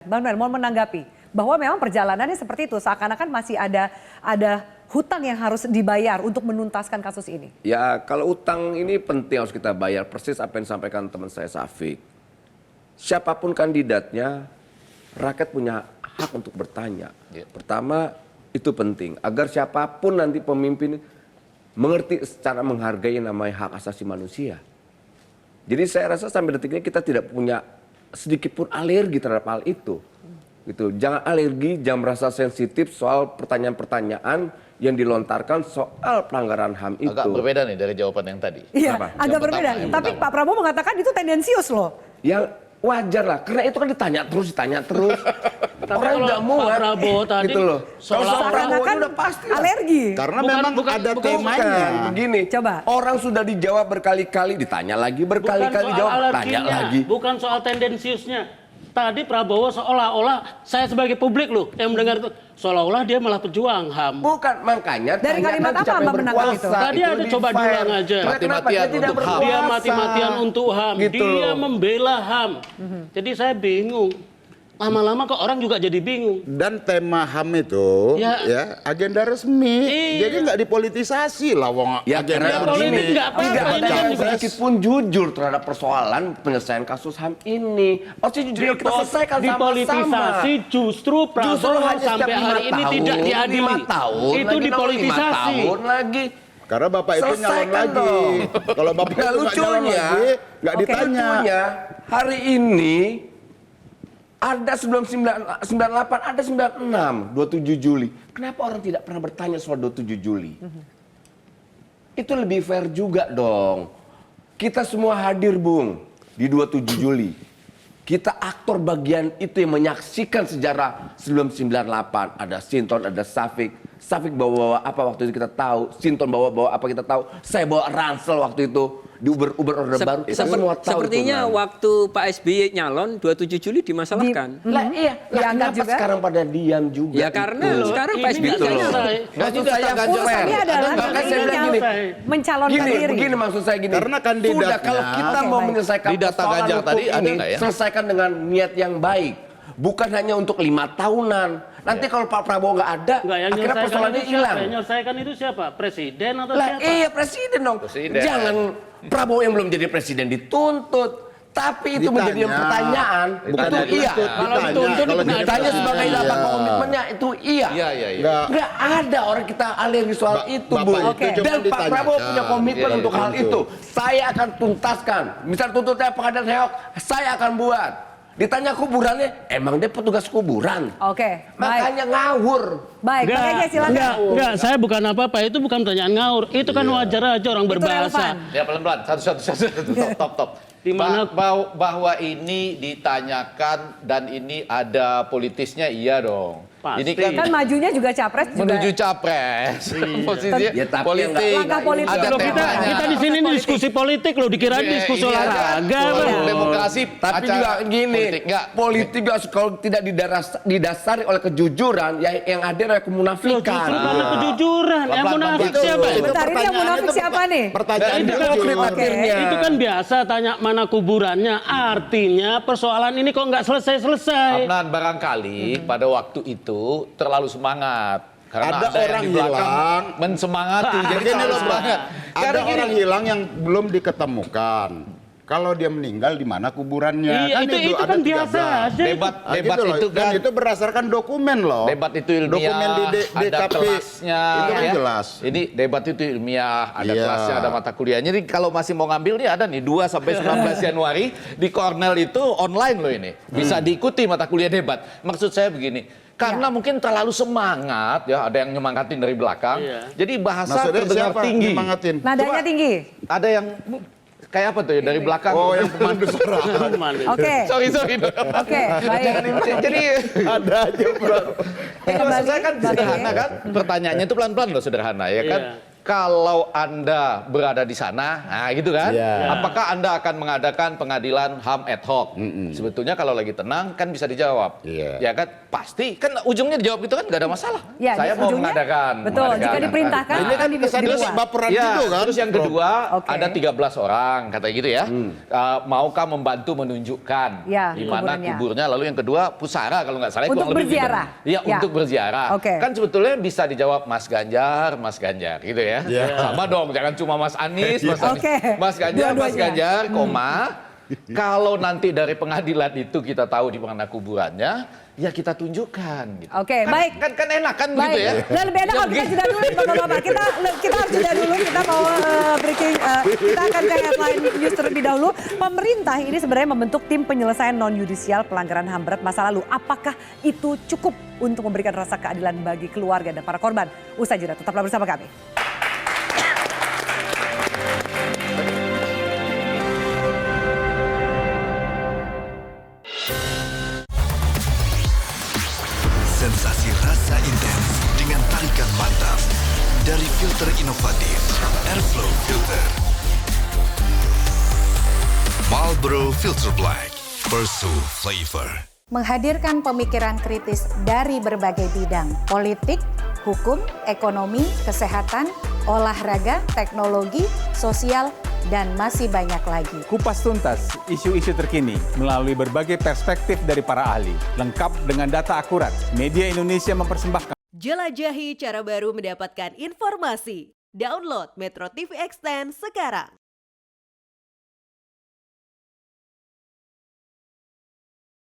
Bang Noel mau menanggapi bahwa memang perjalanannya seperti itu, seakan-akan masih ada hutang yang harus dibayar untuk menuntaskan kasus ini. Ya kalau utang ini penting harus kita bayar, persis apa yang disampaikan teman saya Safik. Siapapun kandidatnya, rakyat punya hak untuk bertanya. Pertama itu penting agar siapapun nanti pemimpin mengerti secara menghargai yang namanya hak asasi manusia. Jadi saya rasa sampai detik ini kita tidak punya sedikit pun alergi terhadap hal itu. Gitu. Jangan alergi, jangan merasa sensitif soal pertanyaan-pertanyaan yang dilontarkan soal pelanggaran HAM itu. Agak berbeda nih dari jawaban yang tadi. Iya, agak berbeda. Tapi Pak Prabowo mengatakan itu tendensius loh. Yang wajar lah, karena itu kan ditanya terus. Orang nggak muat. Pak Prabowo tadi gitu loh. Seakan-akan udah pasti lah. alergi. Karena memang ada temanya. Begini, Coba. orang sudah dijawab berkali-kali, ditanya lagi, berkali-kali dijawab, tanya lagi. Bukan soal tendensiusnya. Tadi Prabowo seolah-olah saya sebagai publik loh yang mendengar itu seolah-olah dia malah pejuang HAM. Bukan, makanya Dari kalimat apa Mbak menangkap itu? Tadi ada coba diulang aja. Mati-matian untuk HAM. Dia mati-matian untuk HAM. Gitu Dia loh. membela HAM. Jadi saya bingung. Lama-lama kok orang juga jadi bingung. Dan tema HAM itu Ya. agenda resmi. Iya. Jadi nggak dipolitisasi lah wong Ya, agenda karena politik begini, nggak apa-apa, tidak ini ada kan sedikit pun jujur terhadap persoalan penyelesaian kasus HAM ini. Harusnya jujur kita selesaikan sama-sama. Dipolitisasi justru Prabowo hanya sampai setiap hari 5 ini tahun, tidak diadili. 5 tahun, Itu lagi dipolitisasi. 5 tahun lagi. Karena bapak itu nyalon Selesaikan lagi. dong. Kalau bapak Nah, itu nggak nyalon lucunya, lagi, nggak Oke. ditanya. Lucunya, hari ini ada sebelum 98, ada 96, 27 Juli. Kenapa orang tidak pernah bertanya soal 27 Juli? Itu lebih fair juga dong. Kita semua hadir, Bung, di 27 Juli. Kita aktor bagian itu yang menyaksikan sejarah sebelum 98. Ada Sinton, ada Safik. Safik bawa-bawa apa waktu itu kita tahu. Sinton bawa-bawa apa kita tahu. Saya bawa ransel waktu itu. Di Uber Orde Baru. Kita semua tahu Sepertinya itu, Nan. waktu Pak SBY nyalon 27 Juli dimasalahkan. Lah iya, lah Dianggap kenapa juga? sekarang pada diam juga? Ya karena itu? sekarang Ini Pak SBY nggak Gitu loh. selesai. Maksud saya Urusannya adalah Makanya saya bilang ini gini. mencalonkan Gini, diri. begini maksud saya gini. Karena kandidatnya- Sudah kalau kita Oke, mau baik. menyelesaikan Di data persoalan Ganjar hukum tadi ada ini, nggak ya? selesaikan dengan niat yang baik. Bukan hanya untuk 5 tahunan. Nanti kalau Pak Prabowo nggak ada, Enggak, yang akhirnya menyelesaikan persoalannya itu siapa? hilang. Yang menyelesaikan itu siapa? Presiden atau Lah siapa? iya presiden dong. Presiden. Jangan Prabowo yang belum jadi presiden dituntut. Tapi itu menjadi Ditanya. pertanyaan. Bukan Itu iya. dituntut, Kalau ditanya. dituntut, Kalau ditanya. Ditanya sebagai Iya. apa komitmennya, itu iya. Iya. Nggak. Nggak ada orang kita alergi soal itu, Bu. Bapak itu cuma Dan Pak ditanyakan. Prabowo punya komitmen Iya, untuk hal tentu. itu. Saya akan tuntaskan. Misal tuntutnya pengadilan Heok, saya akan buat. Ditanya kuburannya, emang dia petugas kuburan. Oke, baik. Makanya ngawur. Baik, Bang Ege silakan. Enggak, saya bukan apa-apa. Itu bukan pertanyaan ngawur. Itu kan wajar aja orang Itu berbahasa. relevan. Ya pelan-pelan, satu, top. Di mana- Bahwa ini ditanyakan dan ini ada politisnya, iya dong. Pasti. Ini kan Kan majunya juga capres juga. menuju capres. Posisinya Ya, tapi politik. Langkah politik. Ada Loh, temanya. kita di sini ini diskusi politik loh, dikira Iya, diskusi iya, olahraga. kan? Bang. Demokrasi, Tapi acara juga gini, politik. Nggak. politik juga kalau tidak didasari oleh kejujuran, yang ada adalah Loh, kemunafikan. justru karena kejujuran. Yang Pelan-pelan, munafik itu. siapa? Itu Bentar, ini yang munafik pertanyaan siapa nih? Pertanyaan Itu kan jujur. akhirnya. Itu kan biasa tanya mana kuburannya. Artinya persoalan ini kok nggak selesai-selesai. Adnan barangkali pada waktu itu terlalu semangat. Karena Ada yang orang di belakang hilang. mensemangati. Jadi Begini terlalu loh, Pak. semangat. Ada Karena gini, orang hilang yang belum diketemukan. Kalau dia meninggal di mana kuburannya? Iya, itu ada kan biasa 13. aja. debat Nah, debat gitu loh. itu Dan kan itu berdasarkan dokumen loh. debat itu ilmiah, Dokumen di ada DKP. kelasnya, Itu kan ya. jelas. Ini debat itu ilmiah, ada Iya. kelasnya, ada mata kuliahnya. Jadi kalau masih mau ngambil nih ada nih 2 sampai 19 Januari di Cornell itu online loh ini. Bisa diikuti mata kuliah debat. Maksud saya begini, karena mungkin terlalu semangat ya, ada yang nyemangatin dari belakang. Iya. Jadi bahasa Maksudnya terdengar siapa tinggi. nyemangatin? Nadanya tinggi. Ada yang kayak apa tuh ya dari belakang. Oh, yang pemandu suara. Oke. Sorry. Oke, baik. Jadi Ada aja, Bro. maksud saya kan Bang sederhana Ege. kan? Pertanyaannya itu pelan-pelan loh, sederhana ya kan? Iya. kalau Anda berada di sana, nah gitu kan, apakah Anda akan mengadakan pengadilan HAM ad hoc? Sebetulnya kalau lagi tenang kan bisa dijawab, ya kan pasti kan ujungnya dijawab itu kan nggak ada masalah. Ya, Saya mau ujungnya, mengadakan. betul, jika diperintahkan Ini kan kesannya dibuat. baperan Ya, gitu kan. terus yang kedua Oke. ada 13 orang katanya gitu ya. Maukah membantu menunjukkan Ya, di mana kuburannya. kuburnya? Lalu yang kedua pusara kalau nggak salah Untuk kurang lebih gitu. berziarah. Iya, Ya. untuk berziarah. Oke. Kan sebetulnya bisa dijawab Mas Ganjar gitu ya. Sama dong, jangan cuma Mas Anies, Mas Anies. Oke. Mas Ganjar, Mas Dua-duanya. Ganjar, koma. Kalau nanti dari pengadilan itu kita tahu di mana kuburannya, ya kita tunjukkan. Gitu. Oke, baik. Kan enak kan Baik, gitu ya. dan lebih enak kalau kita jeda dulu Bapak-Bapak. Kita harus jeda dulu, kita mau breaking, kita akan ke headline news terlebih dahulu. Pemerintah ini sebenarnya membentuk tim penyelesaian non-yudisial pelanggaran HAM berat masa lalu. Apakah itu cukup untuk memberikan rasa keadilan bagi keluarga dan para korban? Usai jeda, tetaplah bersama kami. Sensasi rasa intens dengan tarikan mantap dari filter inovatif Airflow Filter. Marlboro Filter Black, Pursue Flavor. Menghadirkan pemikiran kritis dari berbagai bidang, politik, hukum, ekonomi, kesehatan, olahraga, teknologi, sosial, dan masih banyak lagi. Kupas tuntas isu-isu terkini melalui berbagai perspektif dari para ahli, lengkap dengan data akurat. Media Indonesia mempersembahkan. Jelajahi cara baru mendapatkan informasi. Download Metro TV Extend sekarang.